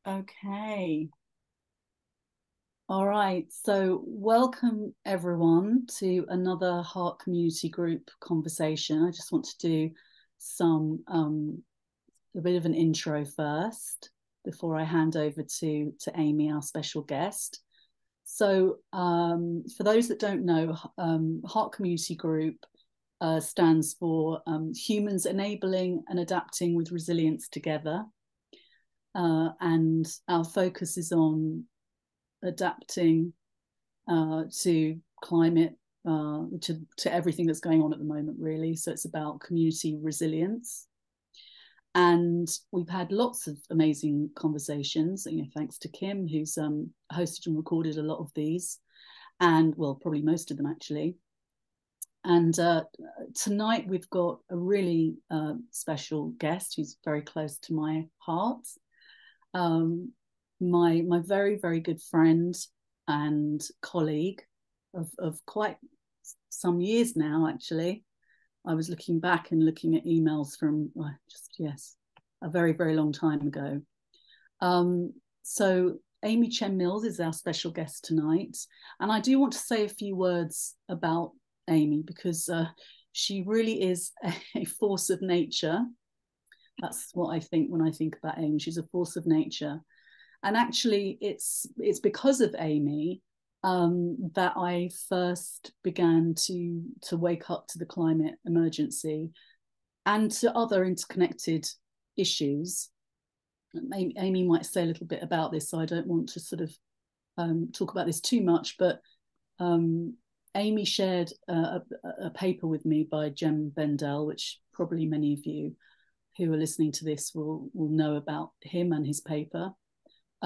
Okay. All right. So, welcome everyone to another Heart Community Group conversation. I just want to do some a bit of an intro first before I hand over to Amy, our special guest. So, for those that don't know, Heart Community Group stands for Humans Enabling and Adapting with Resilience Together. And our focus is on adapting to climate, to everything that's going on at the moment, really. So it's about community resilience. And we've had lots of amazing conversations, thanks to Kim, who's hosted and recorded a lot of these, and well, probably most of them actually. And tonight we've got a really special guest who's very close to my heart. My very, very good friend and colleague of quite some years now, actually. I was looking back and looking at emails from a very, very long time ago. So Ami Chen Mills is our special guest tonight. And I do want to say a few words about Amy because she really is a force of nature. That's what I think when I think about Amy. She's a force of nature. And actually, it's because of Amy that I first began to wake up to the climate emergency and to other interconnected issues. Amy might say a little bit about this, so I don't want to sort of talk about this too much, but Amy shared a paper with me by Jem Bendell, which probably many of you who are listening to this will know about him and his paper.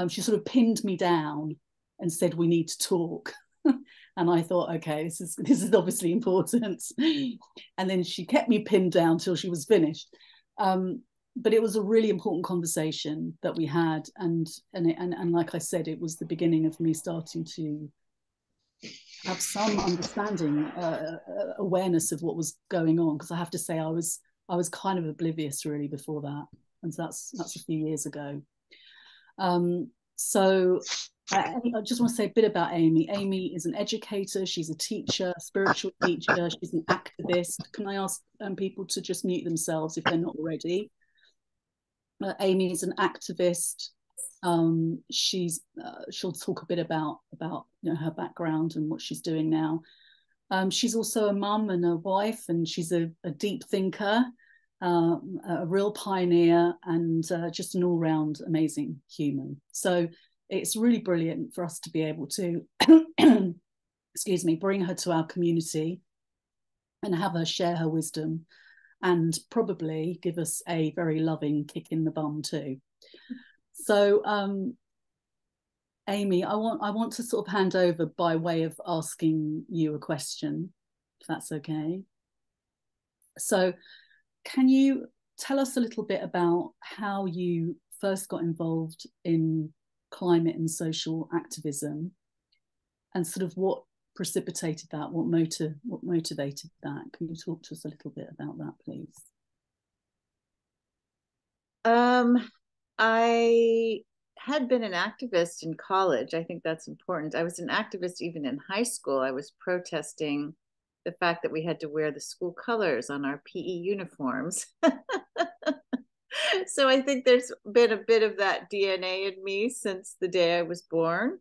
She sort of pinned me down and said, "We need to talk." And I thought, okay, this is obviously important. And then she kept me pinned down till she was finished. But it was a really important conversation that we had, and like I said, it was the beginning of me starting to have some understanding, awareness of what was going on. Because I have to say, I was kind of oblivious really before that, and so that's a few years ago. So I just want to say a bit about Amy. Amy is an educator. She's a teacher, spiritual teacher. She's an activist. Can I ask people to just mute themselves if they're not already? Amy is an activist. She'll talk a bit about her background and what she's doing now. She's also a mum and a wife, and she's a deep thinker. A real pioneer and just an all-round amazing human. So it's really brilliant for us to be able to, excuse me, bring her to our community and have her share her wisdom and probably give us a very loving kick in the bum too. So Amy, I want to sort of hand over by way of asking you a question, if that's okay. So can you tell us a little bit about how you first got involved in climate and social activism, and sort of what precipitated that, what motivated that? Can you talk to us a little bit about that, please? I had been an activist in college. I think that's important. I was an activist even in high school. I was protesting the fact that we had to wear the school colors on our PE uniforms. So I think there's been a bit of that DNA in me since the day I was born.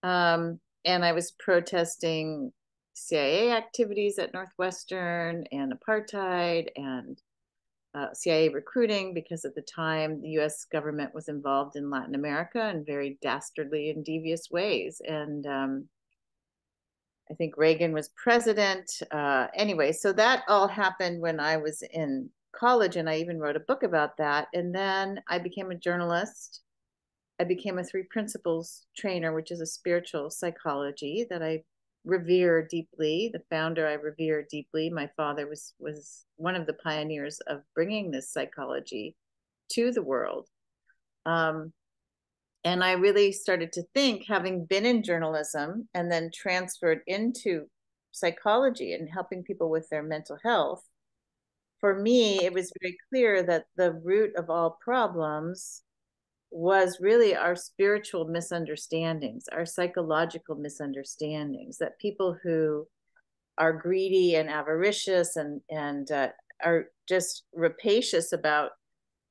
And I was protesting CIA activities at Northwestern and apartheid and CIA recruiting, because at the time the US government was involved in Latin America in very dastardly and devious ways. And I think Reagan was president. Anyway, so that all happened when I was in college, and I even wrote a book about that. And then I became a journalist. I became a 3 principles trainer, which is a spiritual psychology that I revere deeply. The founder I revere deeply. My father was one of the pioneers of bringing this psychology to the world. And I really started to think, having been in journalism and then transferred into psychology and helping people with their mental health, for me, it was very clear that the root of all problems was really our spiritual misunderstandings, our psychological misunderstandings, that people who are greedy and avaricious and are just rapacious about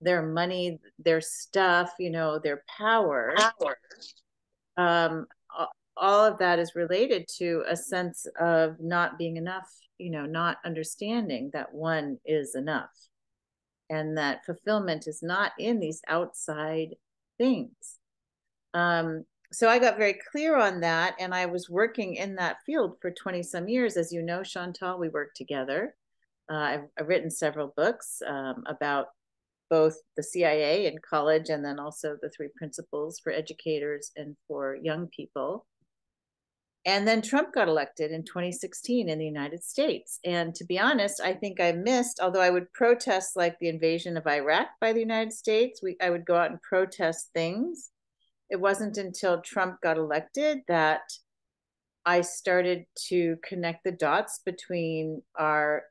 their money, their stuff, you know, their power. Um, all of that is related to a sense of not being enough, you know, not understanding that one is enough and that fulfillment is not in these outside things. So I got very clear on that, and I was working in that field for 20 some years. As you know, Chantal, we worked together. I've written several books about both the CIA in college and then also the 3 principles for educators and for young people. And then Trump got elected in 2016 in the United States. And to be honest, I think I missed, although I would protest like the invasion of Iraq by the United States, I would go out and protest things. It wasn't until Trump got elected that I started to connect the dots between our,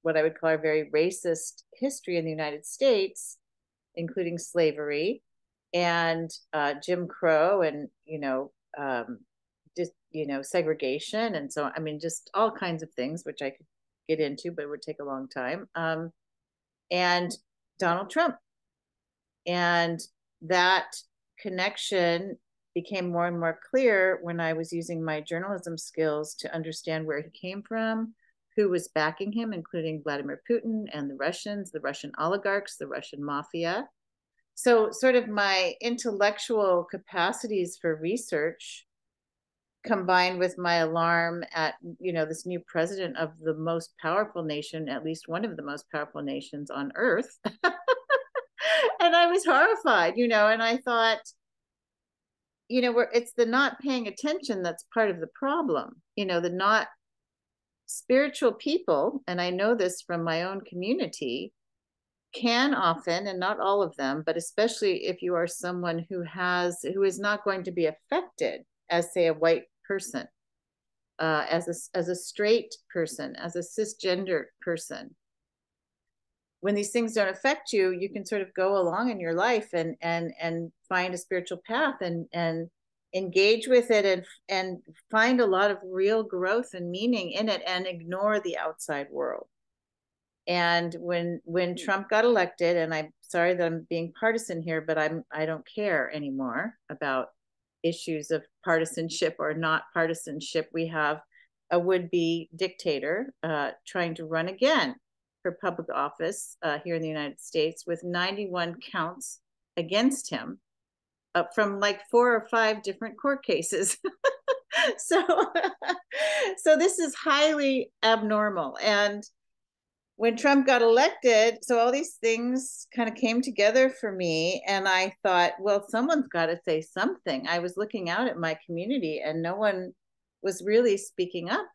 what I would call our very racist history in the United States, including slavery and Jim Crow and, just, segregation. And so, I mean, just all kinds of things, which I could get into, but it would take a long time. And Donald Trump. And that connection became more and more clear when I was using my journalism skills to understand where he came from, who was backing him, including Vladimir Putin and the Russians, the Russian oligarchs, the Russian mafia. So sort of my intellectual capacities for research combined with my alarm at, this new president of the most powerful nation, at least one of the most powerful nations on earth. And I was horrified, and I thought, it's the not paying attention that's part of the problem, the not spiritual people. And I know this from my own community, can often, and not all of them, but especially if you are someone who is not going to be affected as, say, a white person, as a straight person, as a cisgender person. When these things don't affect you, you can sort of go along in your life and find a spiritual path and engage with it and find a lot of real growth and meaning in it and ignore the outside world. And when Trump got elected, and I'm sorry that I'm being partisan here, but I don't care anymore about issues of partisanship or not partisanship. We have a would-be dictator trying to run again for public office here in the United States with 91 counts against him from like 4 or 5 different court cases. So this is highly abnormal. And when Trump got elected, so all these things kind of came together for me. And I thought, well, someone's got to say something. I was looking out at my community and no one was really speaking up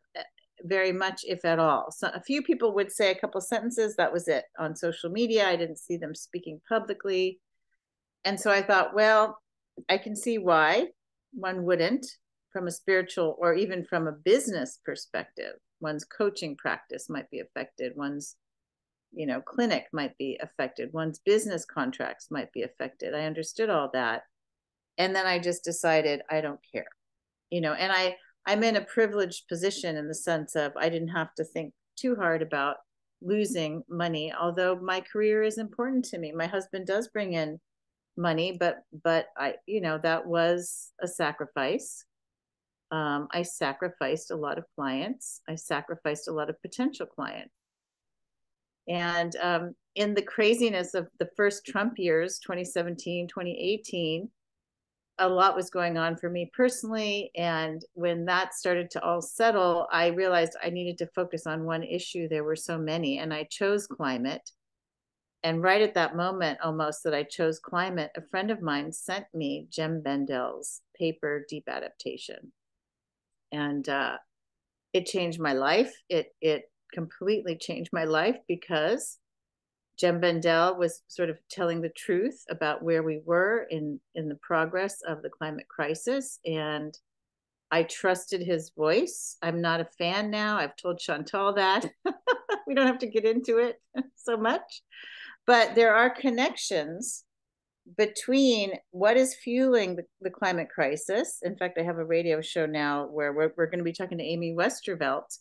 very much, if at all. So a few people would say a couple sentences. That was it. On social media, I didn't see them speaking publicly. And so I thought, well, I can see why one wouldn't, from a spiritual or even from a business perspective. One's coaching practice might be affected. One's, clinic might be affected. One's business contracts might be affected. I understood all that. And then I just decided I don't care, and I'm in a privileged position in the sense of I didn't have to think too hard about losing money, although my career is important to me. My husband does bring in money, but I, that was a sacrifice. I sacrificed a lot of clients. I sacrificed a lot of potential clients. And in the craziness of the first Trump years, 2017, 2018, a lot was going on for me personally. And when that started to all settle, I realized I needed to focus on one issue. There were so many, and I chose climate. And right at that moment, almost that I chose climate, a friend of mine sent me Jem Bendel's paper, Deep Adaptation. And it changed my life. It completely changed my life because Jem Bendel was sort of telling the truth about where we were in the progress of the climate crisis. And I trusted his voice. I'm not a fan now. I've told Chantal that. We don't have to get into it so much. But there are connections between what is fueling the climate crisis. In fact, I have a radio show now where we're going to be talking to Amy Westervelt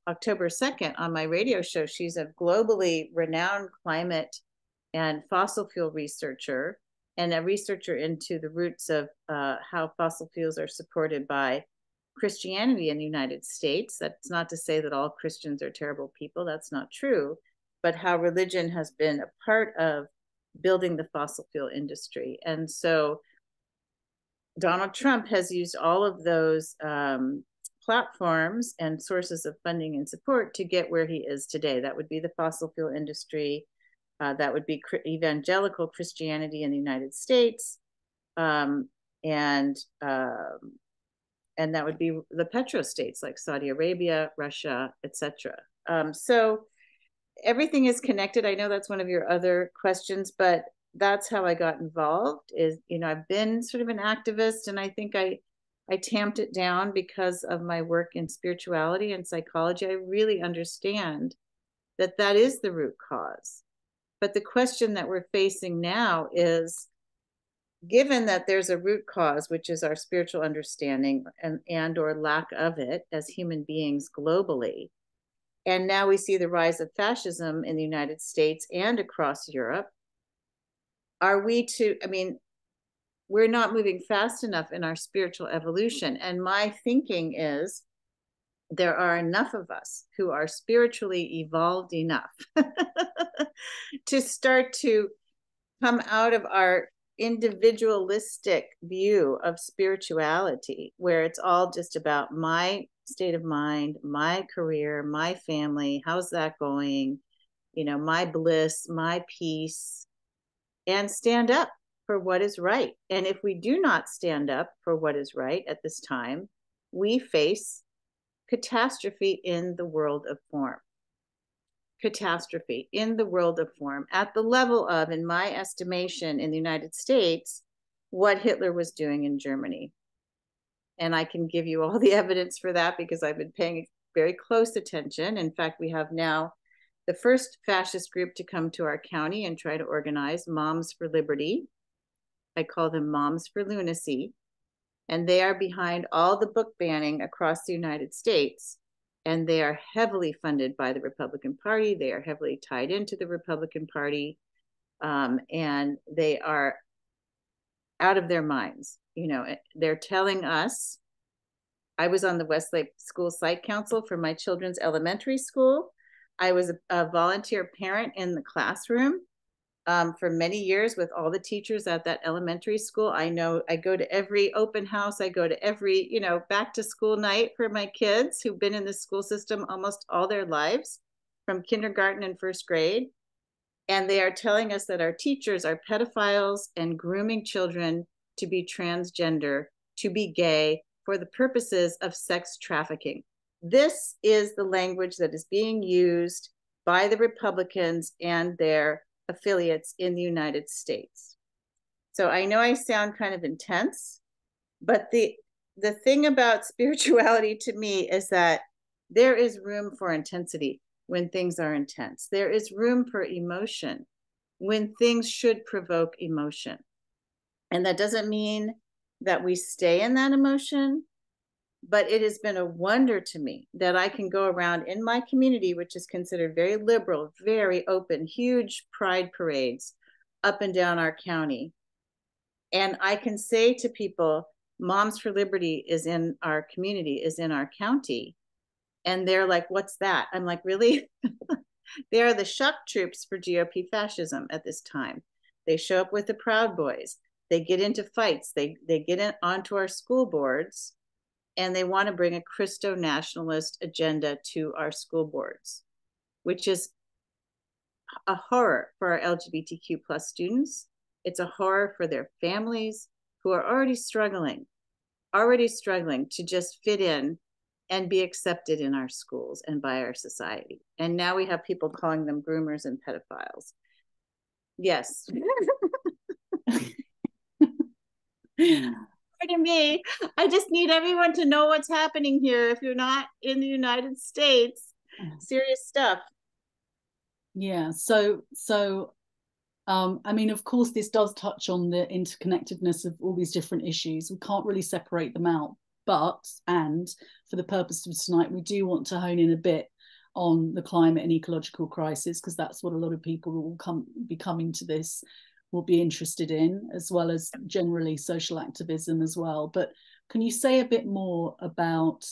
October 2nd on my radio show. She's a globally renowned climate and fossil fuel researcher, and a researcher into the roots of how fossil fuels are supported by Christianity in the United States. That's not to say that all Christians are terrible people. That's not true. But how religion has been a part of building the fossil fuel industry. And so Donald Trump has used all of those platforms and sources of funding and support to get where he is today. That would be the fossil fuel industry. That would be evangelical Christianity in the United States. And that would be the petrostates like Saudi Arabia, Russia, etc. So everything is connected. I know that's one of your other questions, but that's how I got involved. Is, you know, I've been sort of an activist, and I think I tamped it down because of my work in spirituality and psychology. I really understand that that is the root cause. But the question that we're facing now is, given that there's a root cause, which is our spiritual understanding and or lack of it as human beings globally, and now we see the rise of fascism in the United States and across Europe, are we to, I mean, we're not moving fast enough in our spiritual evolution. And my thinking is there are enough of us who are spiritually evolved enough to start to come out of our individualistic view of spirituality, where it's all just about my state of mind, my career, my family, how's that going, you know, my bliss, my peace, and stand up for what is right. And if we do not stand up for what is right at this time, we face catastrophe in the world of form. Catastrophe in the world of form at the level of, in my estimation, in the United States, what Hitler was doing in Germany. And I can give you all the evidence for that because I've been paying very close attention. In fact, we have now the first fascist group to come to our county and try to organize, Moms for Liberty. I call them Moms for Lunacy. And they are behind all the book banning across the United States. And they are heavily funded by the Republican Party. They are heavily tied into the Republican Party. And they are out of their minds. You know, they're telling us, I was on the Westlake School Site Council for my children's elementary school. I was a volunteer parent in the classroom for many years with all the teachers at that elementary school. I know I go to every open house. I go to every, you know, back to school night for my kids who've been in the school system almost all their lives, from kindergarten and first grade. And they are telling us that our teachers are pedophiles and grooming children to be transgender, to be gay, for the purposes of sex trafficking. This is the language that is being used by the Republicans and their affiliates in the United States. So I know I sound kind of intense, but the thing about spirituality to me is that there is room for intensity when things are intense. There is room for emotion when things should provoke emotion. And that doesn't mean that we stay in that emotion, but it has been a wonder to me that I can go around in my community, which is considered very liberal, very open, huge pride parades up and down our county. And I can say to people, Moms for Liberty is in our community, is in our county. And they're like, what's that? I'm like, really? They are the shock troops for GOP fascism at this time. They show up with the Proud Boys. They get into fights. They get in onto our school boards, and they want to bring a Christo-nationalist agenda to our school boards, which is a horror for our LGBTQ plus students. It's a horror for their families who are already struggling to just fit in and be accepted in our schools and by our society. And now we have people calling them groomers and pedophiles. Yes. Pardon me. I just need everyone to know what's happening here. If you're not in the United States, serious stuff. Yeah. So I mean, of course, this does touch on the interconnectedness of all these different issues. We can't really separate them out. And for the purpose of tonight, we do want to hone in a bit on the climate and ecological crisis, because that's what a lot of people who will be coming to this will be interested in, as well as generally social activism as well. But can you say a bit more about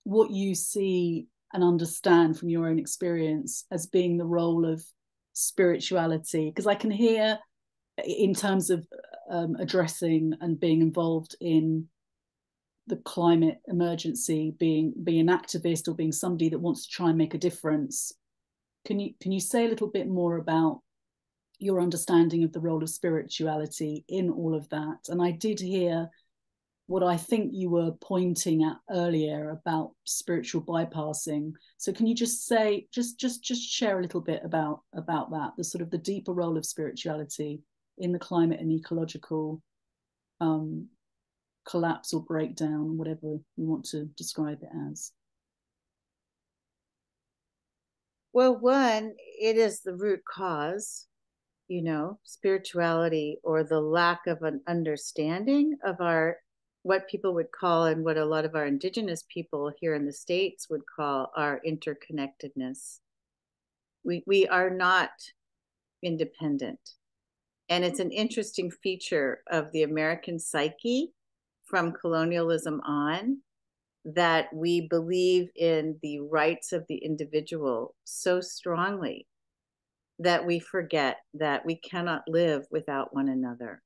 what you see and understand from your own experience as being the role of spirituality? Because I can hear, in terms of addressing and being involved in the climate emergency, being an activist or being somebody that wants to try and make a difference. Can you say a little bit more about your understanding of the role of spirituality in all of that? And I did hear what I think you were pointing at earlier about spiritual bypassing. So can you just say, just share a little bit about that, the sort of the deeper role of spirituality in the climate and ecological collapse or breakdown, whatever you want to describe it as? Well, one, it is the root cause, spirituality, or the lack of an understanding of our, what people would call, and what a lot of our indigenous people here in the States would call, our interconnectedness. We are not independent. And it's an interesting feature of the American psyche from colonialism on, that we believe in the rights of the individual so strongly that we forget that we cannot live without one another.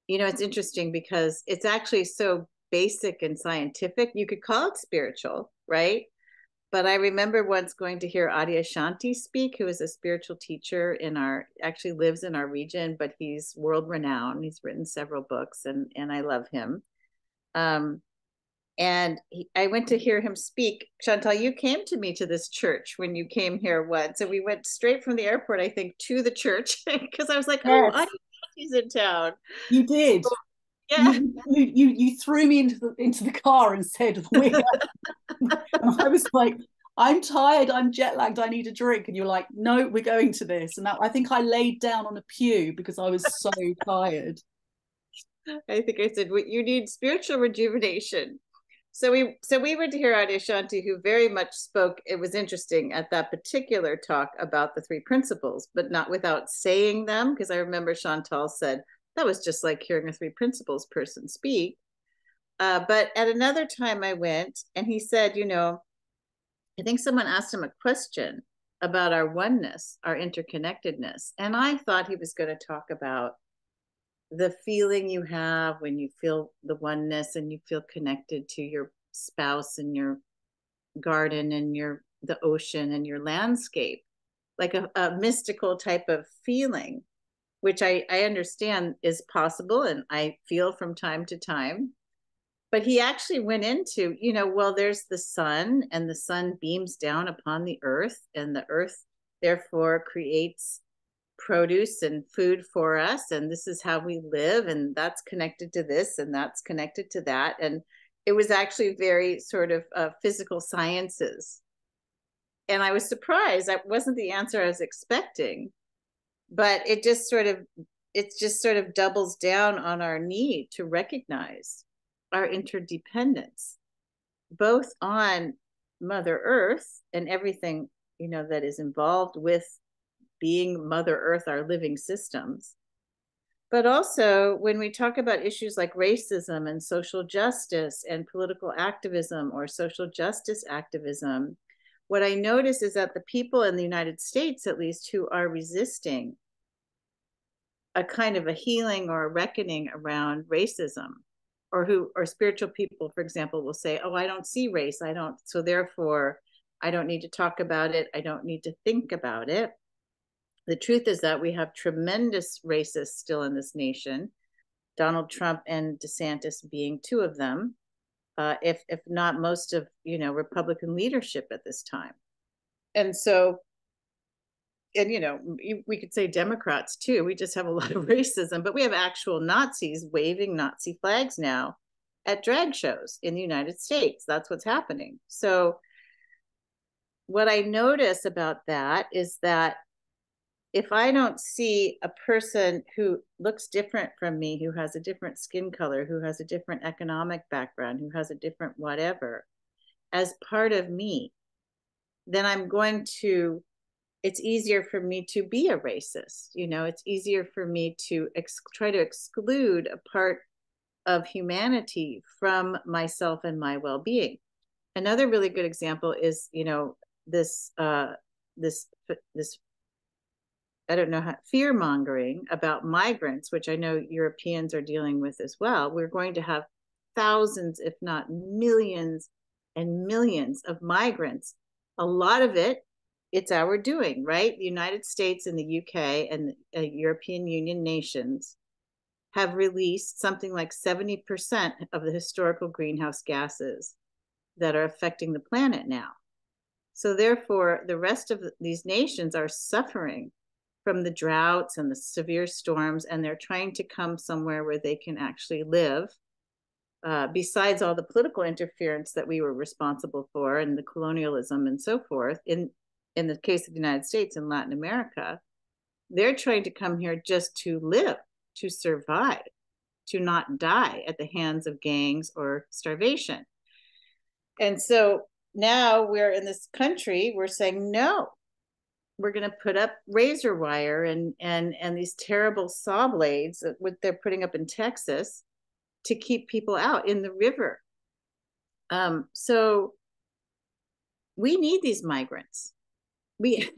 It's interesting because it's actually so basic and scientific. You could call it spiritual, right? But I remember once going to hear Adyashanti speak, who is a spiritual teacher actually lives in our region, but he's world renowned. He's written several books, and I love him. I went to hear him speak. Chantal, you came to me to this church when you came here once, and we went straight from the airport, I think, to the church because I was like, yes. Oh, Adyashanti's in town. You did. So, yeah. You threw me into the car and said, and I was like, I'm tired, I'm jet lagged, I need a drink. And you're like, no, we're going to this. And I think I laid down on a pew because I was so tired. I think I said, you need spiritual rejuvenation. So we went to hear Adyashanti, who very much spoke. It was interesting at that particular talk about the three principles, but not without saying them, because I remember Chantal said, that was just like hearing a three principles person speak. But at another time I went, and he said, I think someone asked him a question about our oneness, our interconnectedness. And I thought he was going to talk about the feeling you have when you feel the oneness and you feel connected to your spouse and your garden and the ocean and your landscape, like a mystical type of feeling, which I understand is possible and I feel from time to time. But he actually went into, well, there's the sun, and the sun beams down upon the earth, and the earth therefore creates produce and food for us, and this is how we live, and that's connected to this, and that's connected to that. And it was actually very sort of physical sciences. And I was surprised. That wasn't the answer I was expecting, but it just sort of doubles down on our need to recognize our interdependence, both on Mother Earth and everything, that is involved with being Mother Earth, our living systems. But also when we talk about issues like racism and social justice and political activism or social justice activism, what I notice is that the people in the United States, at least, who are resisting a kind of a healing or a reckoning around racism, or spiritual people, for example, will say, oh, I don't see race. So therefore I don't need to talk about it. I don't need to think about it. The truth is that we have tremendous racists still in this nation, Donald Trump and DeSantis being two of them, if not most of, Republican leadership at this time. And so, and, we could say Democrats too. We just have a lot of racism, but we have actual Nazis waving Nazi flags now at drag shows in the United States. That's what's happening. So what I notice about that is that if I don't see a person who looks different from me, who has a different skin color, who has a different economic background, who has a different whatever, as part of me, then it's easier for me to be a racist. It's easier for me to try to exclude a part of humanity from myself and my well-being. Another really good example is, this I don't know how, fear mongering about migrants, which I know Europeans are dealing with as well. We're going to have thousands, if not millions and millions of migrants. A lot of it's our doing, right? The United States and the UK and the European Union nations have released something like 70% of the historical greenhouse gases that are affecting the planet now. So therefore, the rest of these nations are suffering from the droughts and the severe storms, and they're trying to come somewhere where they can actually live, besides all the political interference that we were responsible for and the colonialism and so forth. In the case of the United States and Latin America, they're trying to come here just to live, to survive, to not die at the hands of gangs or starvation. And so now we're in this country, we're saying, no, we're going to put up razor wire and these terrible saw blades that they're putting up in Texas to keep people out in the river. So we need these migrants. We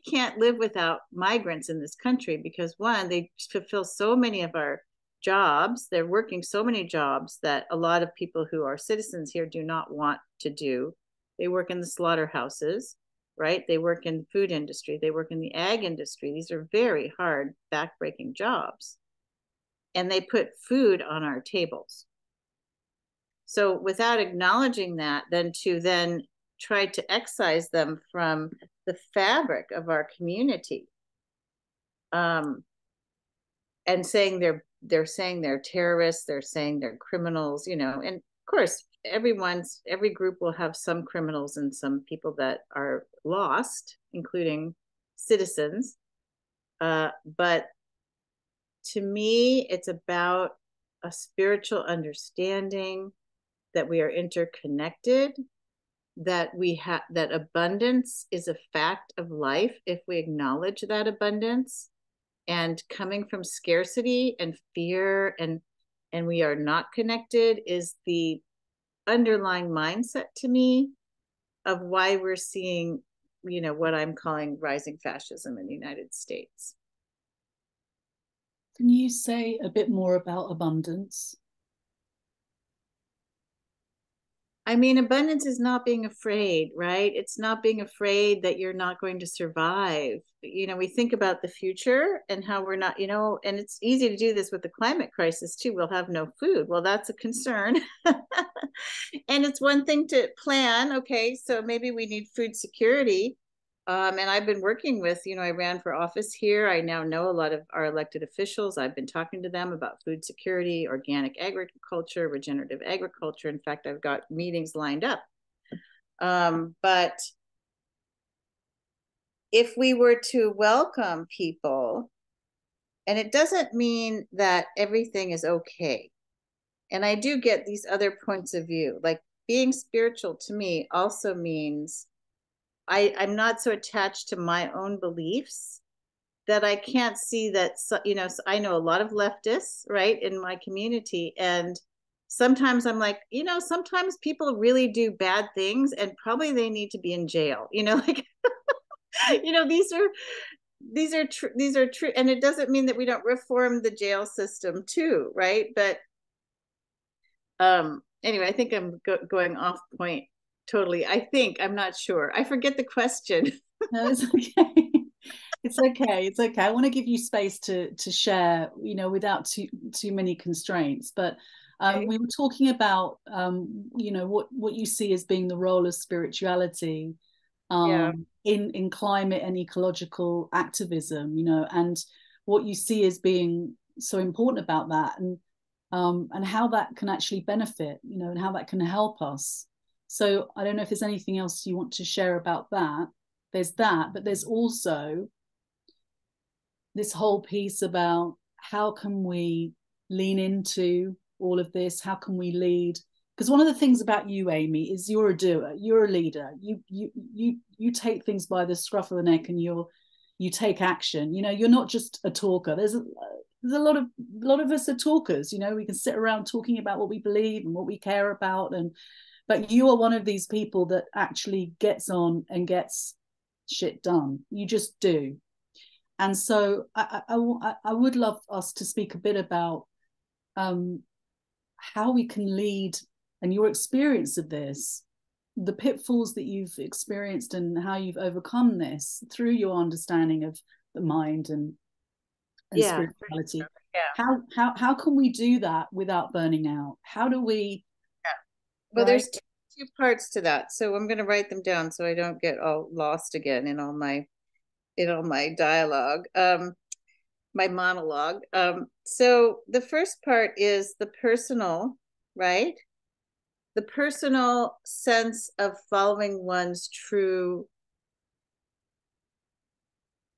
can't live without migrants in this country because, one, they fulfill so many of our jobs. They're working so many jobs that a lot of people who are citizens here do not want to do. They work in the slaughterhouses, right? They work in the food industry. They work in the ag industry. These are very hard, backbreaking jobs. And they put food on our tables. So without acknowledging that, then try to excise them from the fabric of our community, and saying they're saying they're terrorists, they're saying they're criminals, and of course every group will have some criminals and some people that are lost, including citizens, but to me it's about a spiritual understanding that we are interconnected, that that abundance is a fact of life if we acknowledge that abundance, and coming from scarcity and fear and we are not connected is the underlying mindset to me of why we're seeing what I'm calling rising fascism in the United States. Can you say a bit more about abundance? I mean, abundance is not being afraid, right? It's not being afraid that you're not going to survive. We think about the future and how we're not, and it's easy to do this with the climate crisis too. We'll have no food. Well, that's a concern. And it's one thing to plan. Okay, so maybe we need food security. And I've been working with, I ran for office here. I now know a lot of our elected officials. I've been talking to them about food security, organic agriculture, regenerative agriculture. In fact, I've got meetings lined up. But if we were to welcome people, and it doesn't mean that everything is okay. And I do get these other points of view. Like being spiritual to me also means I'm not so attached to my own beliefs that I can't see that, so I know a lot of leftists, right, in my community. And sometimes I'm like, sometimes people really do bad things and probably they need to be in jail, like, these are true. And it doesn't mean that we don't reform the jail system too, right? But anyway, I think I'm going off point. Totally. I'm not sure. I forget the question. No, it's okay. It's okay. It's okay. I want to give you space to share, without too many constraints. But Okay. we were talking about, what you see as being the role of spirituality Yeah. in climate and ecological activism, and what you see as being so important about that, and how that can actually benefit, and how that can help us. So I don't know if there's anything else you want to share about that. There's that, but there's also this whole piece about how can we lean into all of this? How can we lead? Because one of the things about you, Amy, is you're a doer, you're a leader. You take things by the scruff of the neck, and you take action. You know, you're not just a talker. There's a lot of us are talkers. You know, we can sit around talking about what we believe and what we care about, and but you are one of these people that actually gets on and gets shit done. You just do. And so I would love us to speak a bit about how we can lead, and your experience of this, the pitfalls that you've experienced and how you've overcome this through your understanding of the mind and Yeah, spirituality. yeah. How can we do that without burning out? How do we? Yeah. Well, Right? there's two parts to that. So I'm going to write them down so I don't get all lost again in all my dialogue, my monologue. So the first part is the personal, right? The personal sense of following one's true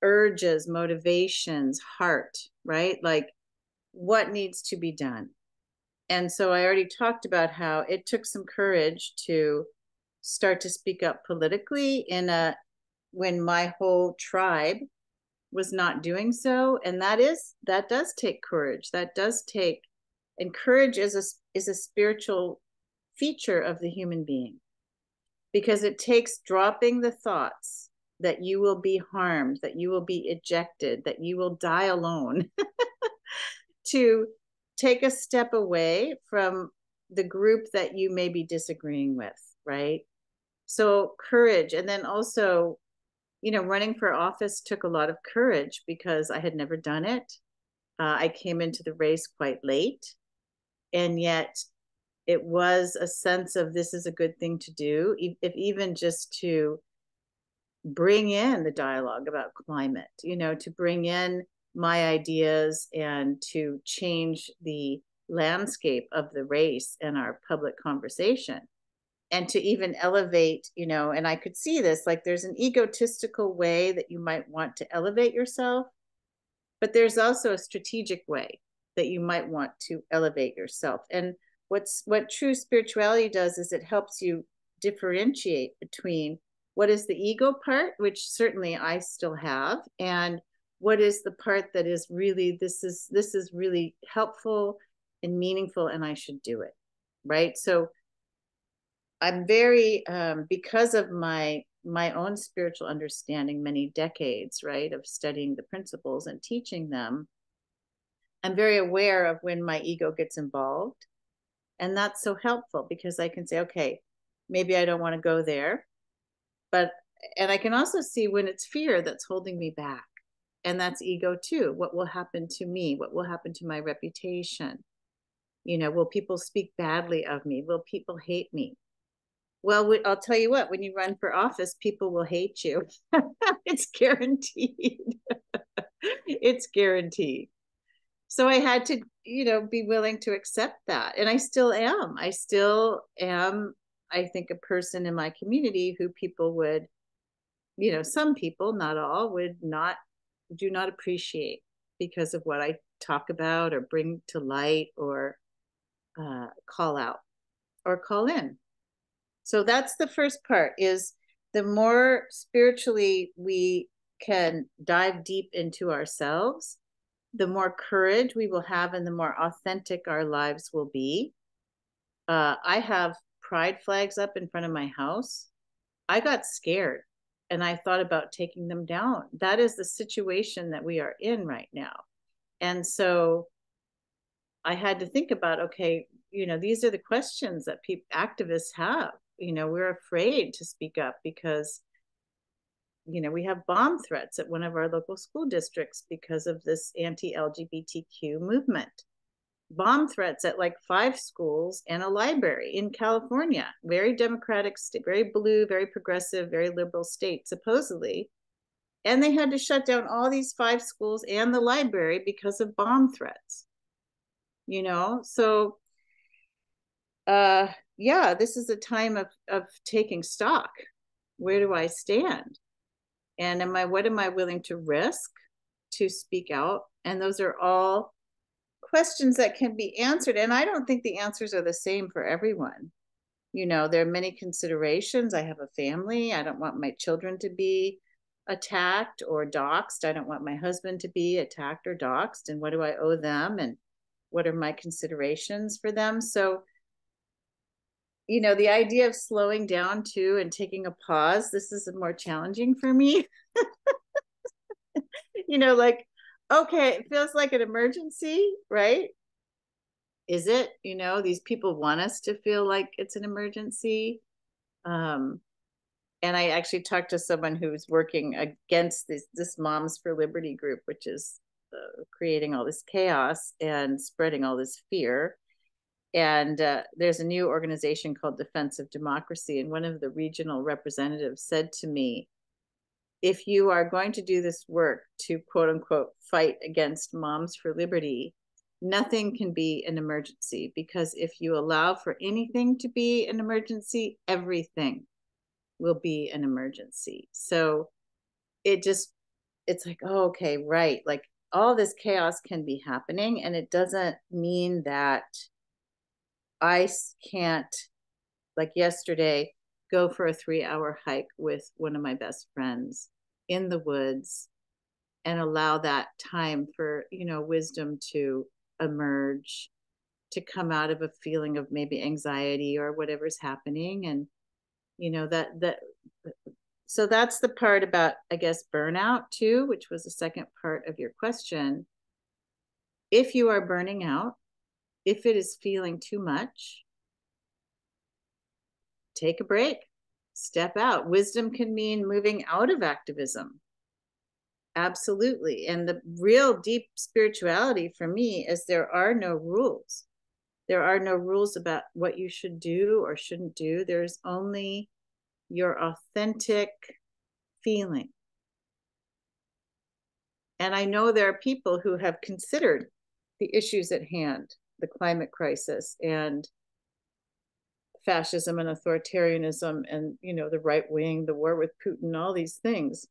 urges, motivations, heart, right? Like what needs to be done. And so I already talked about how it took some courage to start to speak up politically when my whole tribe was not doing so. And that does take courage. That does take, and courage is a spiritual feature of the human being, because it takes dropping the thoughts that you will be harmed, that you will be ejected, that you will die alone, to take a step away from the group that you may be disagreeing with, right? So courage. And then also, running for office took a lot of courage because I had never done it. I came into the race quite late, and yet it was a sense of this is a good thing to do, if even just to bring in the dialogue about climate, to bring in my ideas and to change the landscape of the race and our public conversation, and to even elevate, and I could see this, like there's an egotistical way that you might want to elevate yourself, but there's also a strategic way that you might want to elevate yourself. And what true spirituality does is it helps you differentiate between what is the ego part, which certainly I still have, and what is the part that is really, this is really helpful and meaningful, and I should do it, right? So I'm very, because of my own spiritual understanding, many decades, right, of studying the principles and teaching them, I'm very aware of when my ego gets involved. And that's so helpful because I can say, okay, maybe I don't want to go there. And I can also see when it's fear that's holding me back. And that's ego too. What will happen to me? What will happen to my reputation? Will people speak badly of me? Will people hate me? Well, I'll tell you what, when you run for office, people will hate you. It's guaranteed. It's guaranteed. So I had to, be willing to accept that. And I still am. I think, a person in my community who people would, some people, not all, do not appreciate because of what I talk about or bring to light or call out or call in. So that's the first part, is the more spiritually we can dive deep into ourselves, the more courage we will have and the more authentic our lives will be. I have pride flags up in front of my house. I got scared and I thought about taking them down. That is the situation that we are in right now. And so I had to think about, okay, these are the questions that activists have. We're afraid to speak up because, we have bomb threats at one of our local school districts because of this anti-LGBTQ movement. Bomb threats at like 5 schools and a library in California, very democratic state, very blue, very progressive, very liberal state, supposedly. And they had to shut down all these 5 schools and the library because of bomb threats. So yeah, this is a time of taking stock. Where do I stand? And what am I willing to risk to speak out. And those are all questions that can be answered. And I don't think the answers are the same for everyone. You know, there are many considerations. I have a family. I don't want my children to be attacked or doxxed. I don't want my husband to be attacked or doxxed. And what do I owe them? And what are my considerations for them? So, you know, the idea of slowing down too and taking a pause, this is more challenging for me. You know, like, okay, it feels like an emergency, right? Is it? You know, these people want us to feel like it's an emergency. And I actually talked to someone who's working against this Moms for Liberty group, which is creating all this chaos and spreading all this fear. And there's a new organization called Defense of Democracy. And one of the regional representatives said to me, if you are going to do this work to quote unquote fight against Moms for Liberty, nothing can be an emergency, because if you allow for anything to be an emergency, everything will be an emergency. So it's like, oh, okay, right. Like all this chaos can be happening, and it doesn't mean that I can't, like yesterday, go for a 3-hour hike with one of my best friends in the woods and allow that time for, you know, wisdom to emerge, to come out of a feeling of maybe anxiety or whatever's happening. And, you know, so that's the part about, I guess, burnout too, which was the second part of your question. If you are burning out, if it is feeling too much, take a break, step out. Wisdom can mean moving out of activism. Absolutely. And the real deep spirituality for me is there are no rules. There are no rules about what you should do or shouldn't do. There's only your authentic feeling. And I know there are people who have considered the issues at hand, the climate crisis and fascism and authoritarianism and, you know, the right wing, the war with Putin, all these things,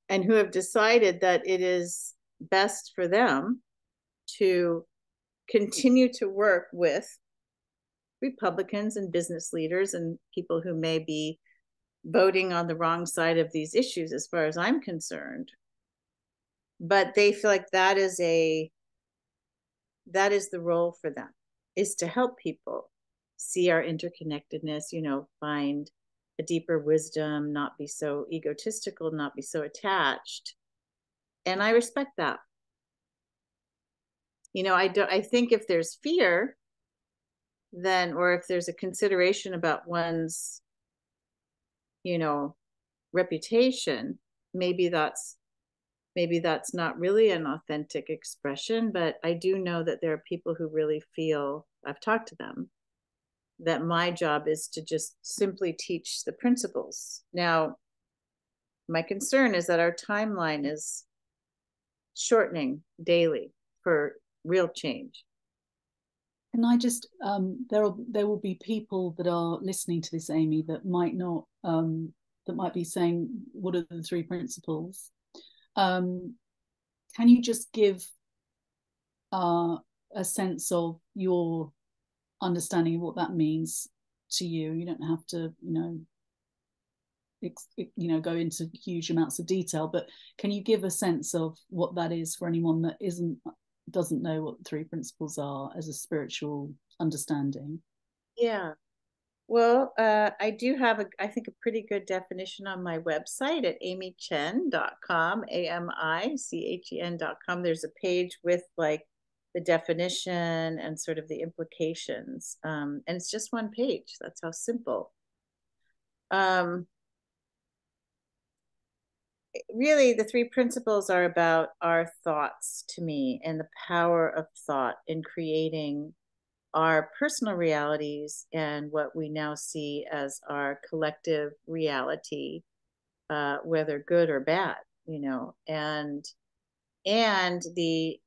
and who have decided that it is best for them to continue to work with Republicans and business leaders and people who may be voting on the wrong side of these issues, as far as I'm concerned. But they feel like that is the role for them, is to help people see our interconnectedness, you know, find a deeper wisdom, not be so egotistical, not be so attached. And I respect that. You know, I think if there's fear, then, or if there's a consideration about one's, you know, reputation, maybe that's not really an authentic expression. But I do know that there are people who really feel, I've talked to them, that my job is to just simply teach the principles. Now, my concern is that our timeline is shortening daily for real change. And I just there will be people that are listening to this, Amy, that might not that might be saying, what are the 3 principles? Can you just give a sense of your understanding of what that means to you? You don't have to, go into huge amounts of detail, but can you give a sense of what that is for anyone that doesn't know what the 3 principles are as a spiritual understanding? Yeah. Well, I do have I think a pretty good definition on my website at amichen.com, AMICHEN.com. There's a page with like the definition and sort of the implications. And it's just one page. That's how simple. Really, the 3 principles are about our thoughts to me, and the power of thought in creating our personal realities and what we now see as our collective reality, whether good or bad, and the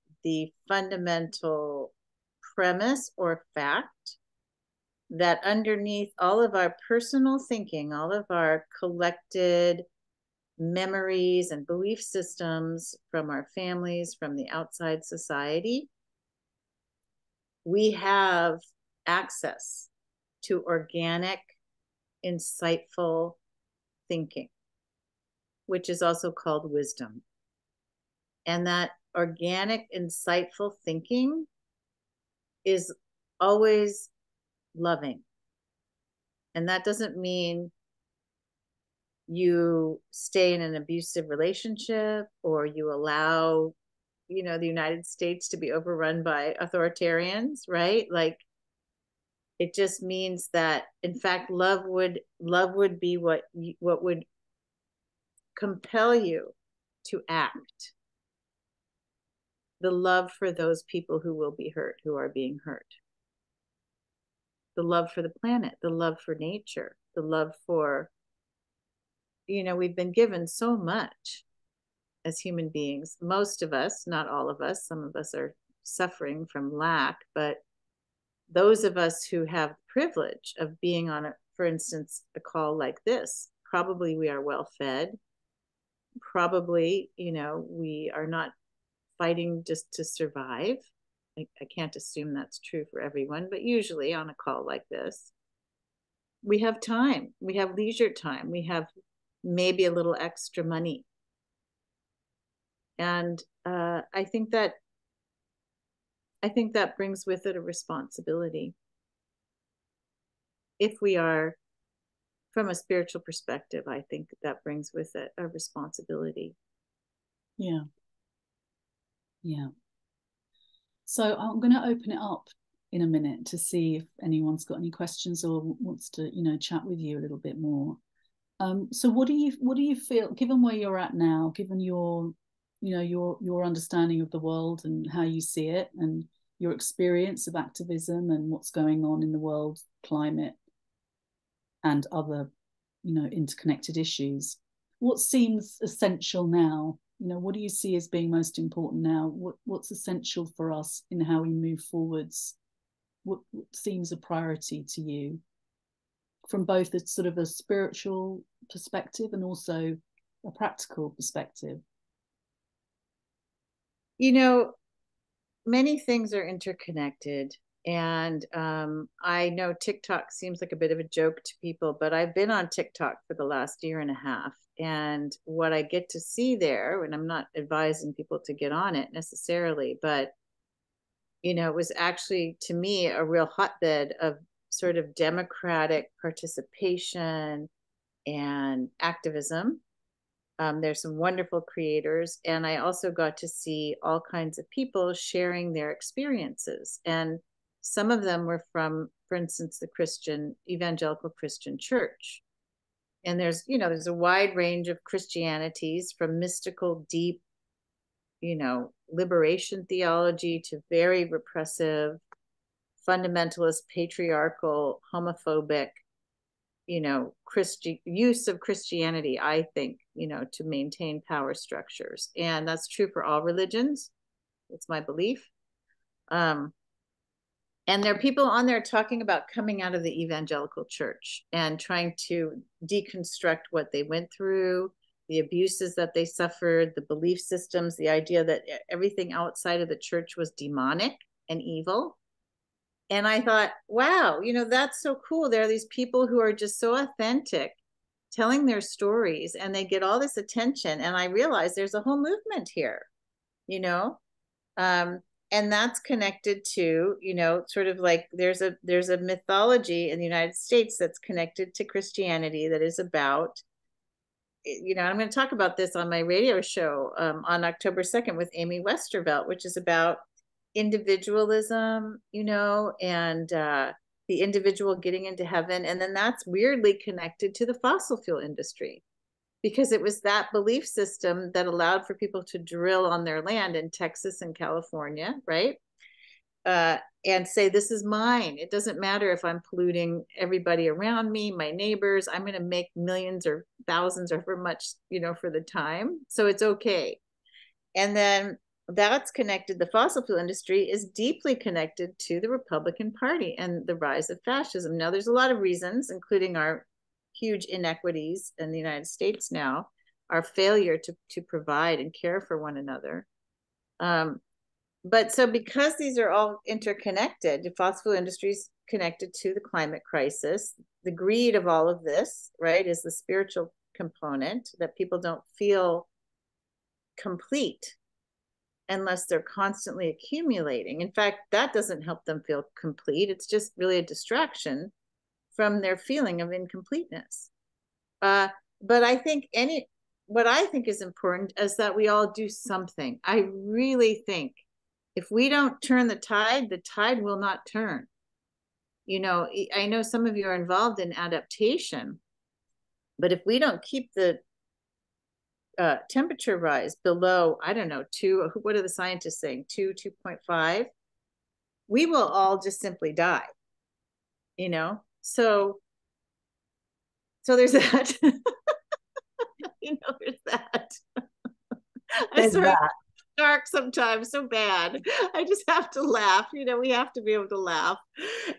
fundamental premise or fact that underneath all of our personal thinking, all of our collected memories and belief systems from our families, from the outside society, we have access to organic, insightful thinking, which is also called wisdom. And that organic, insightful thinking is always loving. And that doesn't mean you stay in an abusive relationship or you allow, you know, the United States to be overrun by authoritarians, right? Like, it just means that, in fact, love would be what would compel you to act. The love for those people who will be hurt, who are being hurt. The love for the planet, the love for nature, the love for, you know, we've been given so much as human beings. Most of us, not all of us, some of us are suffering from lack, but those of us who have the privilege of being on, for instance, a call like this, probably we are well fed. Probably, you know, we are not fighting just to survive. I can't assume that's true for everyone, but usually on a call like this, we have time, we have leisure time, we have maybe a little extra money. And I think that brings with it a responsibility. If we are, from a spiritual perspective, I think that brings with it a responsibility. Yeah. Yeah. So I'm going to open it up in a minute to see if anyone's got any questions or wants to, you know, chat with you a little bit more. So what do you feel, given where you're at now, given your, you know, your understanding of the world and how you see it and your experience of activism and what's going on in the world, climate and other, you know, interconnected issues, what seems essential now? You know, what do you see as being most important now? What's essential for us in how we move forwards? What seems a priority to you from both a sort of a spiritual perspective and also a practical perspective? You know, many things are interconnected. And I know TikTok seems like a bit of a joke to people, but I've been on TikTok for the last year and a half. And what I get to see there, and I'm not advising people to get on it necessarily, but, you know, it was actually, to me, a real hotbed of sort of democratic participation and activism. There's some wonderful creators. And I also got to see all kinds of people sharing their experiences. And some of them were from, for instance, the evangelical Christian church. And there's, you know, there's a wide range of Christianities, from mystical, deep, you know, liberation theology to very repressive, fundamentalist, patriarchal, homophobic, you know, use of Christianity, I think, you know, to maintain power structures. And that's true for all religions. It's my belief. And there are people on there talking about coming out of the evangelical church and trying to deconstruct what they went through, the abuses that they suffered, the belief systems, the idea that everything outside of the church was demonic and evil. And I thought, wow, you know, that's so cool. There are these people who are just so authentic, telling their stories, and they get all this attention. And I realized there's a whole movement here, you know, and that's connected to, you know, sort of like there's a mythology in the United States that's connected to Christianity that is about, you know, I'm going to talk about this on my radio show on October 2nd with Amy Westervelt, which is about individualism, you know, and the individual getting into heaven. And then that's weirdly connected to the fossil fuel industry, because it was that belief system that allowed for people to drill on their land in Texas and California, right? And say, this is mine. It doesn't matter if I'm polluting everybody around me, my neighbors, I'm going to make millions or thousands or however much, you know, for the time. So it's okay. And then that's connected. The fossil fuel industry is deeply connected to the Republican Party and the rise of fascism. Now, there's a lot of reasons, including our huge inequities in the United States now. our failure to provide and care for one another. But so because these are all interconnected, the fossil fuel industry is connected to the climate crisis. The greed of all of this, right, is the spiritual component, that people don't feel complete unless they're constantly accumulating. In fact, that doesn't help them feel complete. It's just really a distraction from their feeling of incompleteness. But I think what I think is important is that we all do something. I really think if we don't turn the tide will not turn. You know, I know some of you are involved in adaptation, but if we don't keep the temperature rise below, I don't know, 2, what are the scientists saying, 2.5, we will all just simply die, you know? So there's that. You know, there's that. I'm sorry, dark sometimes, so bad. I just have to laugh. You know, we have to be able to laugh.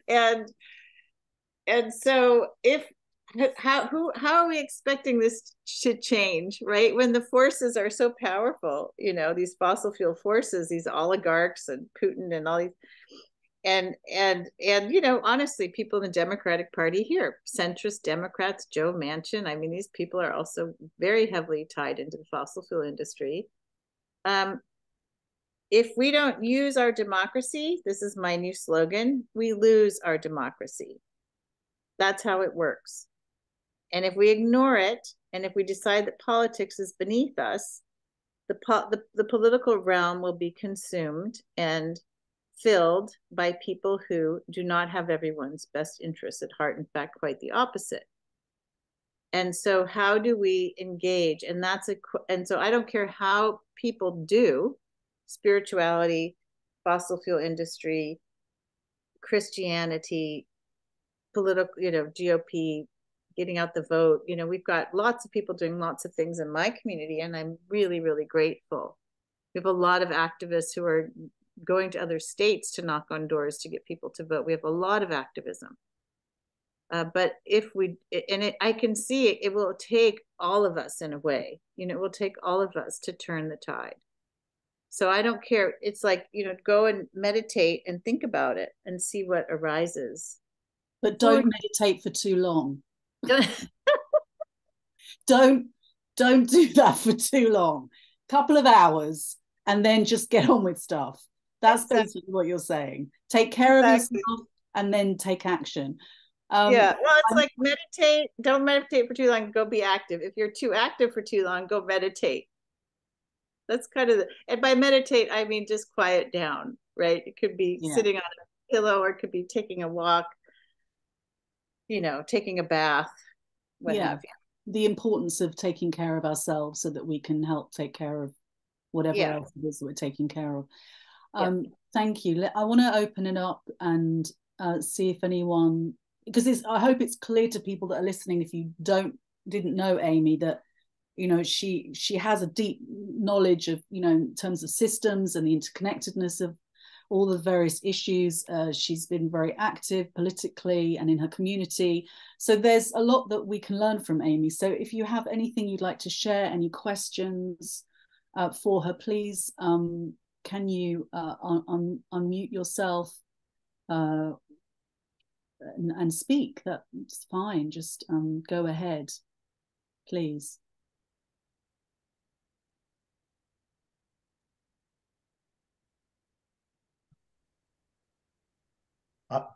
And so how are we expecting this to change, right? When the forces are so powerful, you know, these fossil fuel forces, these oligarchs and Putin and all these, and you know, honestly, people in the Democratic Party here, centrist Democrats, Joe Manchin, I mean, these people are also very heavily tied into the fossil fuel industry. If we don't use our democracy, this is my new slogan, we lose our democracy. That's how it works. And if we ignore it, and if we decide that politics is beneath us, the political realm will be consumed and filled by people who do not have everyone's best interests at heart. In fact, quite the opposite. And so how do we engage? And so I don't care how people do spirituality, fossil fuel industry, Christianity, political, you know, GOP, getting out the vote. You know, we've got lots of people doing lots of things in my community, and I'm really, really grateful. We have a lot of activists who are going to other states to knock on doors to get people to vote. We have a lot of activism. But if we, I can see it will take all of us in a way, you know, it will take all of us to turn the tide. So I don't care. It's like, you know, go and meditate and think about it and see what arises. But don't meditate for too long. Don't do that for too long. Couple of hours and then just get on with stuff. That's basically what you're saying. Take care of yourself and then take action. Yeah, well, it's like meditate. Don't meditate for too long. Go be active. If you're too active for too long, go meditate. That's kind of and by meditate, I mean just quiet down, right? It could be sitting on a pillow, or it could be taking a walk, you know, taking a bath, what have you. The importance of taking care of ourselves so that we can help take care of whatever else it is that we're taking care of. Thank you. I want to open it up and see if anyone, because I hope it's clear to people that are listening, if you didn't know Ami, that, you know, she has a deep knowledge of, you know, in terms of systems and the interconnectedness of all the various issues. She's been very active politically and in her community. So there's a lot that we can learn from Ami. So if you have anything you'd like to share, any questions for her, please, can you unmute yourself and speak? That's fine. Just go ahead, please.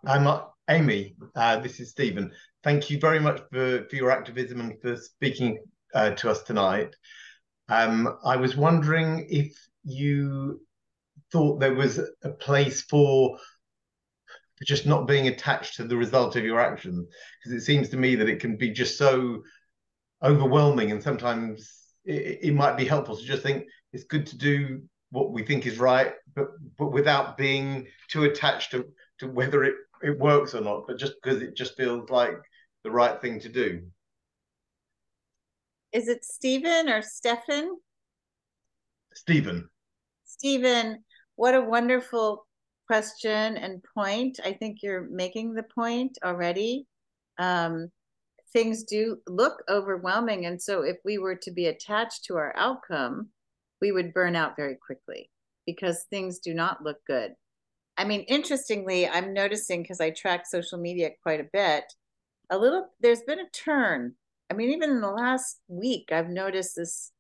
I'm Ami. This is Stephen. Thank you very much for your activism and for speaking to us tonight. I was wondering if you thought there was a place for just not being attached to the result of your action, because it seems to me that it can be just so overwhelming, and sometimes it might be helpful to just think it's good to do what we think is right, but without being too attached to whether it works or not, but just because it just feels like the right thing to do. Is it Stephen or Stefan? Stephen. Stephen, what a wonderful question and point. I think you're making the point already. things do look overwhelming. And so if we were to be attached to our outcome, we would burn out very quickly because things do not look good. I mean, interestingly, I'm noticing, because I track social media quite a bit, there's been a turn. I mean, even in the last week, I've noticed this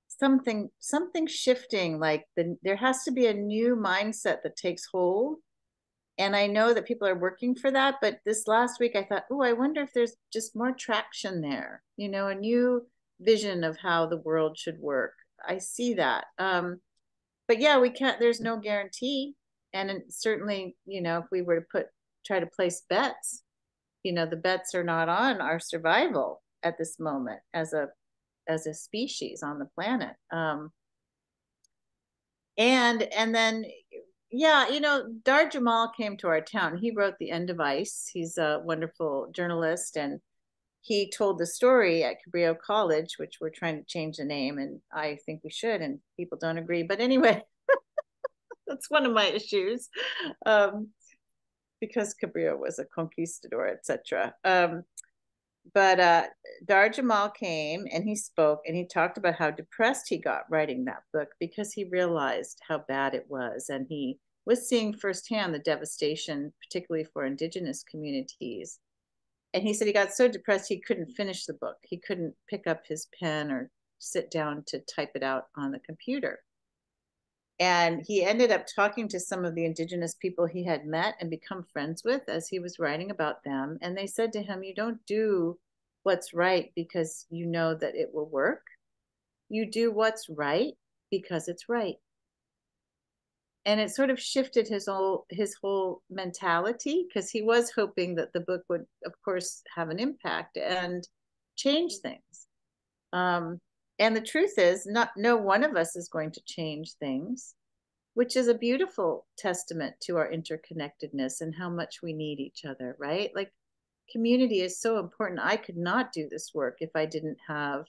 something shifting, like there has to be a new mindset that takes hold. And I know that people are working for that, but this last week I thought, oh, I wonder if there's just more traction there, you know, a new vision of how the world should work. I see that. But yeah, we can't, there's no guarantee. And certainly, you know, if we were to try to place bets, you know, the bets are not on our survival at this moment as a species on the planet. And then, yeah, you know, Dar Jamal came to our town. He wrote The End of Ice. He's a wonderful journalist, and he told the story at Cabrillo College, which we're trying to change the name, and I think we should, and people don't agree. But anyway, that's one of my issues, because Cabrillo was a conquistador, etc. But Dar Jamal came and he spoke, and he talked about how depressed he got writing that book because he realized how bad it was. And he was seeing firsthand the devastation, particularly for indigenous communities. And he said he got so depressed he couldn't finish the book. He couldn't pick up his pen or sit down to type it out on the computer. And he ended up talking to some of the indigenous people he had met and become friends with as he was writing about them. And they said to him, you don't do what's right because you know that it will work. You do what's right because it's right. And it sort of shifted his whole mentality, because he was hoping that the book would, of course, have an impact and change things. And the truth is, no one of us is going to change things, which is a beautiful testament to our interconnectedness and how much we need each other, right? Like, community is so important. I could not do this work if I didn't have,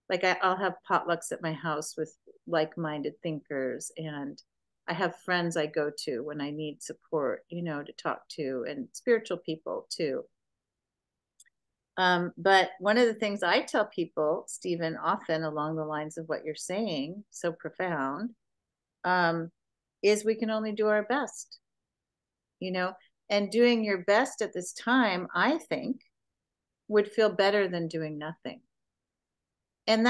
like, I'll have potlucks at my house with like-minded thinkers, and I have friends I go to when I need support, you know, to talk to, and spiritual people too. But one of the things I tell people, Stephen, often along the lines of what you're saying, so profound, is we can only do our best, you know, and doing your best at this time, I think, would feel better than doing nothing. And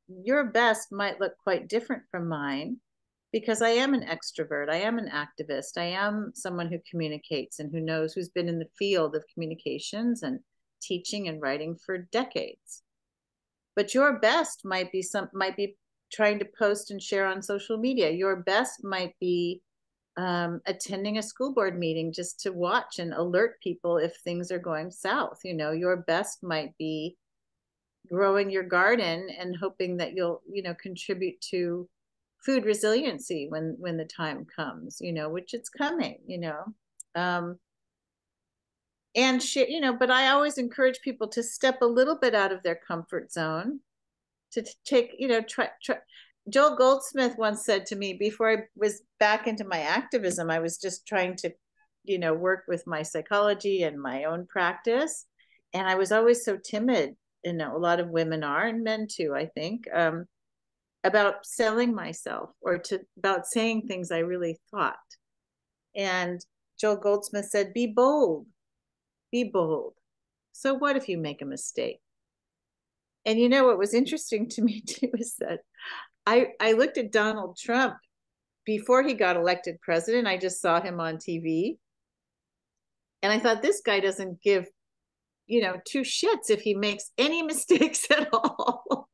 your best might look quite different from mine, because I am an extrovert. I am an activist. I am someone who communicates and who's been in the field of communications and teaching and writing for decades. But your best might be trying to post and share on social media. Your best might be attending a school board meeting just to watch and alert people if things are going south. You know, your best might be growing your garden and hoping that you'll, you know, contribute to food resiliency when the time comes, you know, which it's coming, you know. And shit, you know, but I always encourage people to step a little bit out of their comfort zone, to take, you know, try. Joel Goldsmith once said to me, before I was back into my activism, I was just trying to, you know, work with my psychology and my own practice. And I was always so timid, you know, a lot of women are, and men too, I think, about selling myself or about saying things I really thought. And Joel Goldsmith said, be bold, be bold. So what if you make a mistake? And you know, what was interesting to me too is that I looked at Donald Trump before he got elected president. I just saw him on TV. And I thought, this guy doesn't give, you know, two shits if he makes any mistakes at all.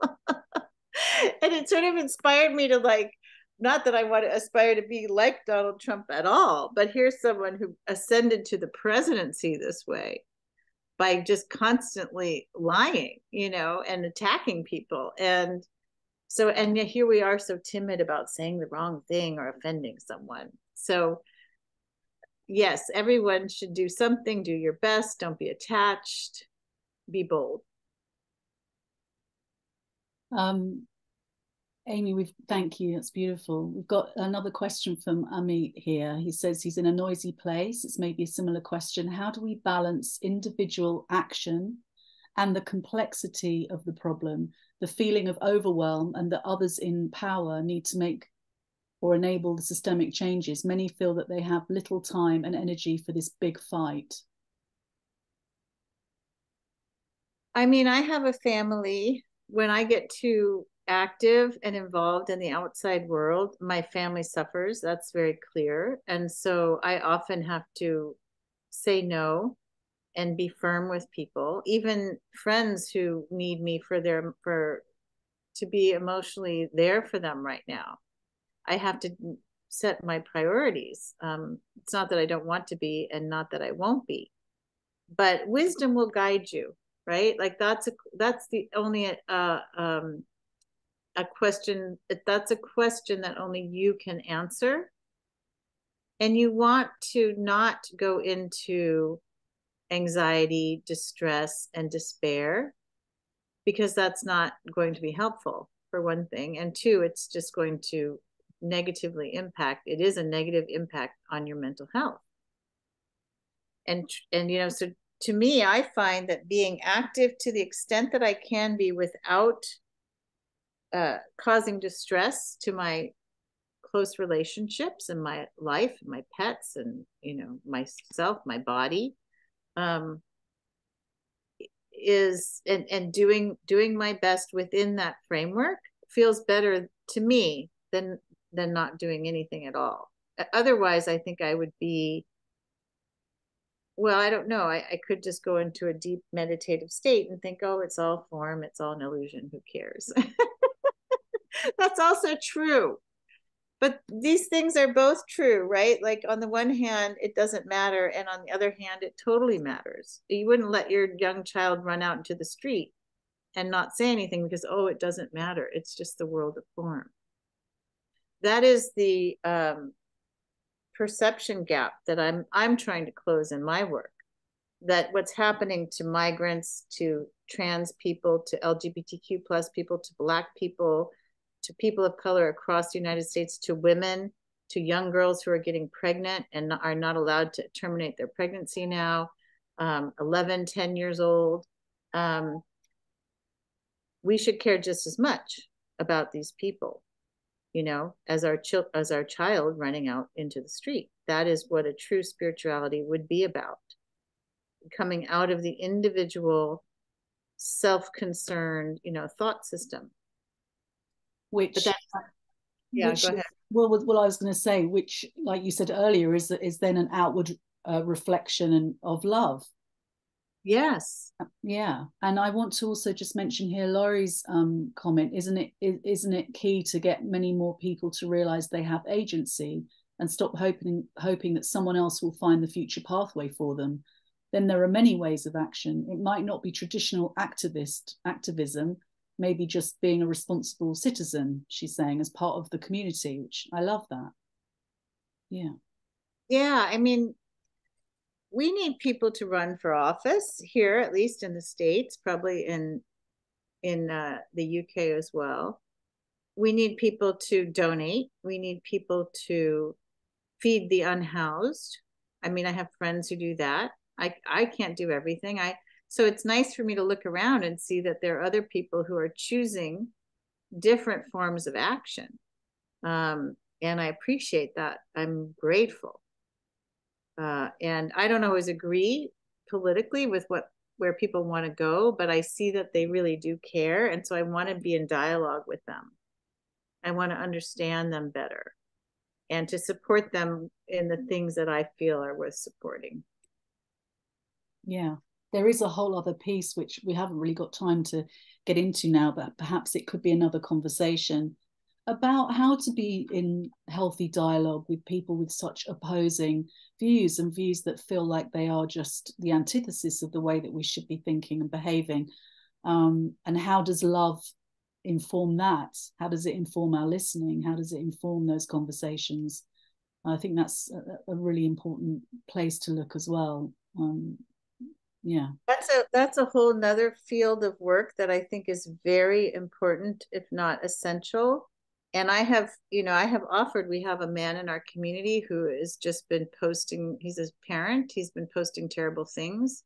And it sort of inspired me to, like, not that I want to aspire to be like Donald Trump at all, but here's someone who ascended to the presidency this way by just constantly lying, you know, and attacking people. And so, and here we are so timid about saying the wrong thing or offending someone. So yes, everyone should do something, do your best, don't be attached, be bold. Amy, thank you. That's beautiful. We've got another question from Ami here. He says he's in a noisy place. It's maybe a similar question. How do we balance individual action and the complexity of the problem, the feeling of overwhelm, and that others in power need to make or enable the systemic changes, many feel that they have little time and energy for this big fight. I mean, I have a family. When I get too active and involved in the outside world, my family suffers. That's very clear. And so I often have to say no and be firm with people, even friends who need me to be emotionally there for them right now. I have to set my priorities. It's not that I don't want to be, and not that I won't be, but wisdom will guide you, right? Like that's the only a question. That's a question that only you can answer. And you want to not go into anxiety, distress, and despair, because that's not going to be helpful, for one thing. And two, it's just going to negatively impact. It is a negative impact on your mental health. And you know, so to me, I find that being active to the extent that I can be without causing distress to my close relationships and my life, and my pets, and, you know, myself, my body, is and doing my best within that framework feels better to me than not doing anything at all. Otherwise, I think I would be, well, I don't know. I could just go into a deep meditative state and think, oh, it's all form, it's all an illusion, who cares? That's also true. But these things are both true, right? Like on the one hand, it doesn't matter. And on the other hand, it totally matters. You wouldn't let your young child run out into the street and not say anything because, oh, it doesn't matter. It's just the world of form. That is the perception gap that I'm trying to close in my work. That what's happening to migrants, to trans people, to LGBTQ plus people, to Black people, to people of color across the United States, to women, to young girls who are getting pregnant and are not allowed to terminate their pregnancy now, 11, 10 years old. We should care just as much about these people, you know, as our child running out into the street. That is what a true spirituality would be about. Coming out of the individual, self-concerned, you know, thought system. Which, yeah, which, go ahead. Well, I was going to say, which, like you said earlier, is then an outward reflection of love. Yes. Yeah, and I want to also just mention here Laurie's comment. Isn't it key to get many more people to realize they have agency and stop hoping that someone else will find the future pathway for them? Then there are many ways of action. It might not be traditional activism, maybe just being a responsible citizen, she's saying, as part of the community, which I love that. Yeah. Yeah, I mean, we need people to run for office here, at least in the States, probably in the UK as well. We need people to donate. We need people to feed the unhoused. I mean, I have friends who do that. I can't do everything. So it's nice for me to look around and see that there are other people who are choosing different forms of action. And I appreciate that. I'm grateful. And I don't always agree politically with where people want to go, but I see that they really do care. And so I want to be in dialogue with them. I want to understand them better and to support them in the things that I feel are worth supporting. Yeah, there is a whole other piece which we haven't really got time to get into now, but perhaps it could be another conversation about how to be in healthy dialogue with people with such opposing views and views that feel like they are just the antithesis of the way that we should be thinking and behaving. And how does love inform that? How does it inform our listening? How does it inform those conversations? I think that's a really important place to look as well. Yeah, that's a whole nother field of work that I think is very important, if not essential. And I have offered, we have a man in our community who has just been posting, he's a parent, he's been posting terrible things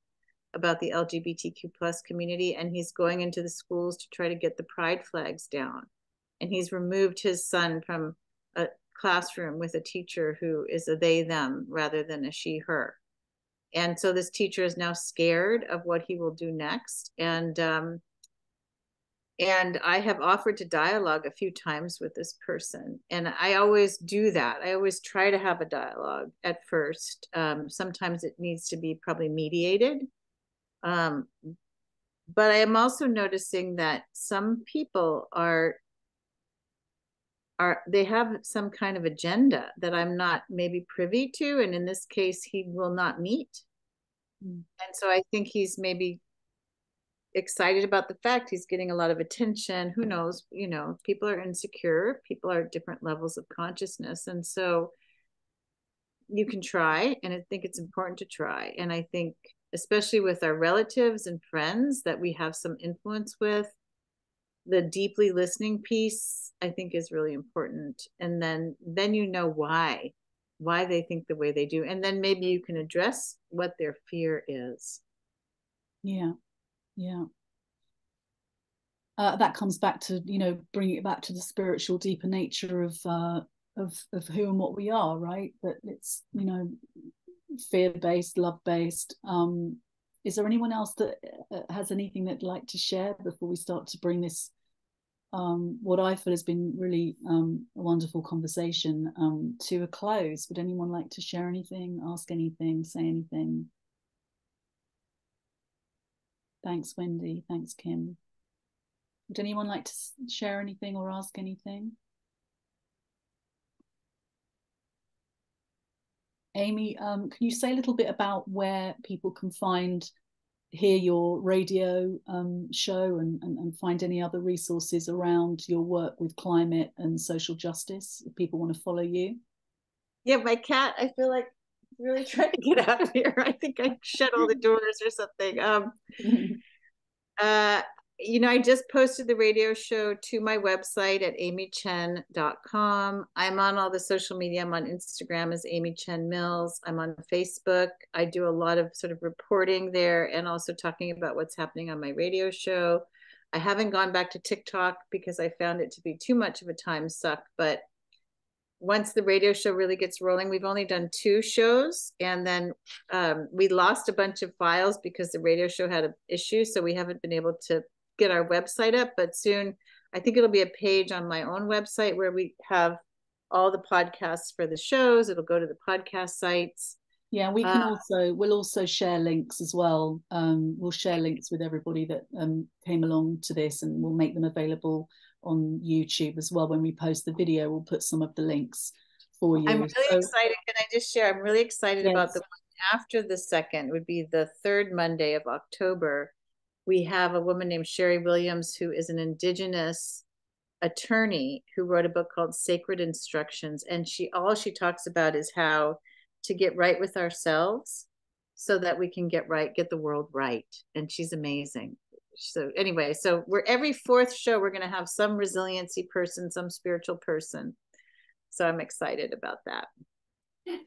about the LGBTQ plus community, and he's going into the schools to try to get the pride flags down. And he's removed his son from a classroom with a teacher who is a they them rather than a she her. And so this teacher is now scared of what he will do next. And I have offered to dialogue a few times with this person. And I always do that. I always try to have a dialogue at first. Sometimes it needs to be probably mediated. But I am also noticing that some people they have some kind of agenda that I'm not maybe privy to. And in this case, he will not meet. And so I think he's maybe excited about the fact he's getting a lot of attention. Who knows? You know, people are insecure. People are at different levels of consciousness. And so you can try, and I think it's important to try. And I think, especially with our relatives and friends that we have some influence with, the deeply listening piece, I think, is really important. And then you know why they think the way they do. And then maybe you can address what their fear is. Yeah. Yeah. That comes back to, you know, bringing it back to the spiritual, deeper nature of who and what we are, right? That it's, you know, fear-based, love-based. Is there anyone else that has anything they'd like to share before we start to bring this, what I feel has been really a wonderful conversation, to a close? Would anyone like to share anything, ask anything, say anything? Thanks, Wendy. Thanks, Kim. Would anyone like to share anything or ask anything? Amy, can you say a little bit about where people can hear your radio show and find any other resources around your work with climate and social justice if people want to follow you? Yeah, my cat, I feel like, really trying to get out of here. I think I shut all the doors or something. You know, I just posted the radio show to my website at amichen.com. I'm on all the social media. I'm on Instagram as Ami Chen Mills. I'm on Facebook. I do a lot of sort of reporting there and also talking about what's happening on my radio show. I haven't gone back to TikTok because I found it to be too much of a time suck. But once the radio show really gets rolling, we've only done 2 shows. And then we lost a bunch of files because the radio show had an issue. So we haven't been able to get our website up, but soon I think it'll be a page on my own website where we have all the podcasts for the shows. It'll go to the podcast sites. Yeah, we'll also share links as well. We'll share links with everybody that came along to this, and we'll make them available on YouTube as well. When we post the video, we'll put some of the links for you. I'm really excited. Can I just share? I'm really excited about the one after the 2nd, would be the 3rd Monday of October. We have a woman named Sherry Williams, who is an Indigenous attorney who wrote a book called Sacred Instructions. And all she talks about is how to get right with ourselves so that we can get the world right. And she's amazing. So anyway, so every 4th show, we're going to have some resiliency person, some spiritual person. So I'm excited about that.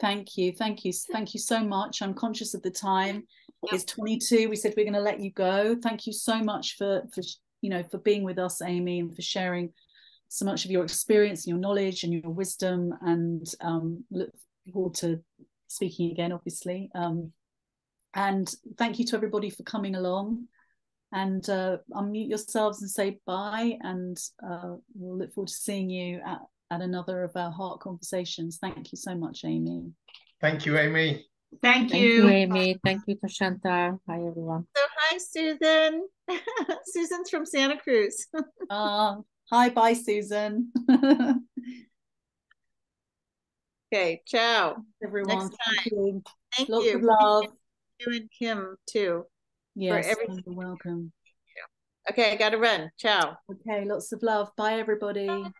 Thank you so much. I'm conscious of the time. It's 22. We said we're going to let you go. Thank you so much for being with us, Amy, and for sharing so much of your experience and your knowledge and your wisdom, and look forward to speaking again, obviously. And thank you to everybody for coming along, and unmute yourselves and say bye, and we'll look forward to seeing you at another of our heart conversations. Thank you so much, Amy. Thank you, Amy. Thank you, Amy. Thank you, Tashanta. Hi, everyone. So hi, Susan. Susan's from Santa Cruz. Hi, bye, Susan. Okay, ciao. Everyone. Next time. Thank Lots you. of love. You and Kim too. Yes, you're welcome. Okay, I gotta run. Ciao. Okay, lots of love. Bye, everybody. Bye.